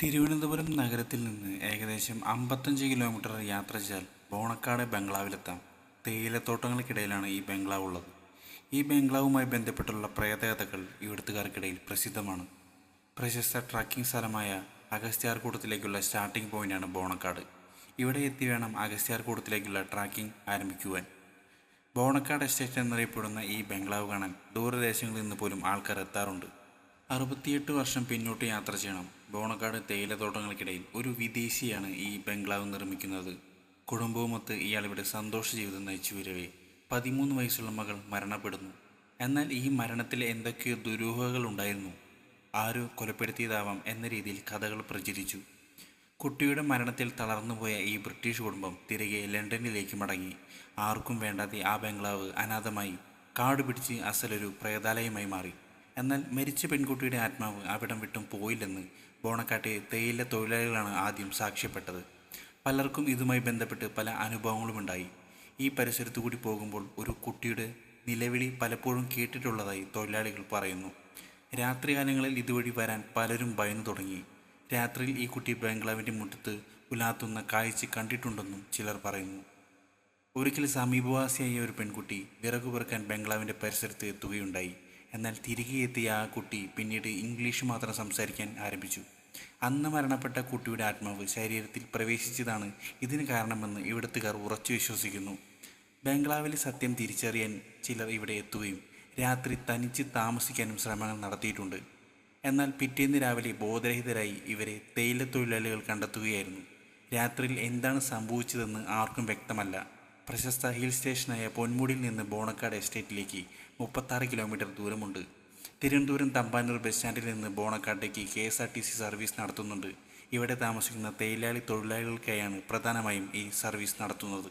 തിരുവനന്തപുരം നഗരത്തിൽ നിന്ന് ഏകദേശം 55 കിലോമീറ്റർ യാത്ര ചെയ്താൽ ബോണക്കാട് ബംഗ്ലാവിലെത്താം. തേയിലത്തോട്ടങ്ങൾക്കിടയിലാണ് ഈ ബംഗ്ലാവ് ഉള്ളത്. ഈ ബംഗ്ലാവുമായി ബന്ധപ്പെട്ടുള്ള പ്രത്യേകതകൾ ഇവിടുത്തുകാർക്കിടയിൽ പ്രസിദ്ധമാണ്. പ്രശസ്ത ട്രക്കിംഗ് സ്ഥലമായ അഗസ്ത്യാർകൂടത്തിലേക്കുള്ള സ്റ്റാർട്ടിംഗ് പോയിന്റാണ് ബോണക്കാട്. ഇവിടെ എത്തി വേണം അഗസ്ത്യാർകൂടത്തിലേക്കുള്ള ട്രാക്കിംഗ് ആരംഭിക്കുവാൻ. ബോണക്കാട് എസ്റ്റേറ്റ് എന്നറിയപ്പെടുന്ന ഈ ബംഗ്ലാവ് കാണാൻ ദൂരദേശങ്ങളിൽ നിന്ന് പോലും ആൾക്കാർ എത്താറുണ്ട്. 68 വർഷം പിന്നോട്ട് യാത്ര ചെയ്യണം. ബോണക്കാട് തേയിലത്തോട്ടങ്ങൾക്കിടയിൽ ഒരു വിദേശിയാണ് ഈ ബംഗ്ലാവ് നിർമ്മിക്കുന്നത്. കുടുംബവുമൊത്ത് ഇയാൾ ഇവിടെ സന്തോഷ ജീവിതം നയിച്ചു വരവേ 13 വയസ്സുള്ള മകൾ മരണപ്പെടുന്നു. എന്നാൽ ഈ മരണത്തിൽ എന്തൊക്കെയോ ദുരൂഹതകൾ ഉണ്ടായിരുന്നു. ആരോ കൊലപ്പെടുത്തിയതാവാം എന്ന രീതിയിൽ കഥകൾ പ്രചരിച്ചു. കുട്ടിയുടെ മരണത്തിൽ തളർന്നുപോയ ഈ ബ്രിട്ടീഷ് കുടുംബം തിരികെ ലണ്ടനിലേക്ക് മടങ്ങി. ആർക്കും വേണ്ടാതെ ആ ബംഗ്ലാവ് അനാഥമായി കാടുപിടിച്ച് അസലൊരു പ്രേതാലയമായി മാറി. എന്നാൽ മരിച്ച പെൺകുട്ടിയുടെ ആത്മാവ് അവിടം വിട്ടും പോയില്ലെന്ന് ബോണക്കാട്ടെ തേയില തൊഴിലാളികളാണ് ആദ്യം സാക്ഷ്യപ്പെട്ടത്. പലർക്കും ഇതുമായി ബന്ധപ്പെട്ട് പല അനുഭവങ്ങളുമുണ്ടായി. ഈ പരിസരത്തു കൂടി പോകുമ്പോൾ ഒരു കുട്ടിയുടെ നിലവിളി പലപ്പോഴും കേട്ടിട്ടുള്ളതായി തൊഴിലാളികൾ പറയുന്നു. രാത്രികാലങ്ങളിൽ ഇതുവഴി വരാൻ പലരും ഭയന്നു തുടങ്ങി. രാത്രിയിൽ ഈ കുട്ടി ബംഗ്ലാവിൻ്റെ മുറ്റത്ത് ഉലാത്തുന്ന കാഴ്ച കണ്ടിട്ടുണ്ടെന്നും ചിലർ പറയുന്നു. ഒരിക്കൽ സമീപവാസിയായ ഒരു പെൺകുട്ടി വിറകു പെറുക്കാൻ ബംഗ്ലാവിൻ്റെ പരിസരത്ത് എത്തുകയുണ്ടായി. എന്നാൽ തിരികെ എത്തിയ ആ കുട്ടി പിന്നീട് ഇംഗ്ലീഷ് മാത്രം സംസാരിക്കാൻ ആരംഭിച്ചു. അന്ന് മരണപ്പെട്ട കുട്ടിയുടെ ആത്മാവ് ശരീരത്തിൽ പ്രവേശിച്ചതാണ് ഇതിന് കാരണമെന്ന് ഇവിടുത്തുകാർ ഉറച്ചു വിശ്വസിക്കുന്നു. ബംഗ്ലാവിലെ സത്യം തിരിച്ചറിയാൻ ചിലർ ഇവിടെ എത്തുകയും രാത്രി തനിച്ച് താമസിക്കാനും ശ്രമങ്ങൾ നടത്തിയിട്ടുണ്ട്. എന്നാൽ പിറ്റേന്ന് രാവിലെ ബോധരഹിതരായി ഇവരെ തേയിലത്തൊഴിലാളികൾ കണ്ടെത്തുകയായിരുന്നു. രാത്രിയിൽ എന്താണ് സംഭവിച്ചതെന്ന് ആർക്കും വ്യക്തമല്ല. പ്രശസ്ത ഹിൽ സ്റ്റേഷനായ പൊന്മുടിയിൽ നിന്ന് ബോണക്കാട് എസ്റ്റേറ്റിലേക്ക് 36 കിലോമീറ്റർ ദൂരമുണ്ട്. തിരുവനന്തപുരം തമ്പാനൂർ ബസ് സ്റ്റാൻഡിൽ നിന്ന് ബോണക്കാട്ടേക്ക് KSRTC സർവീസ് നടത്തുന്നുണ്ട്. ഇവിടെ താമസിക്കുന്ന തൊഴിലാളികൾക്കായാണ് പ്രധാനമായും ഈ സർവീസ് നടത്തുന്നത്.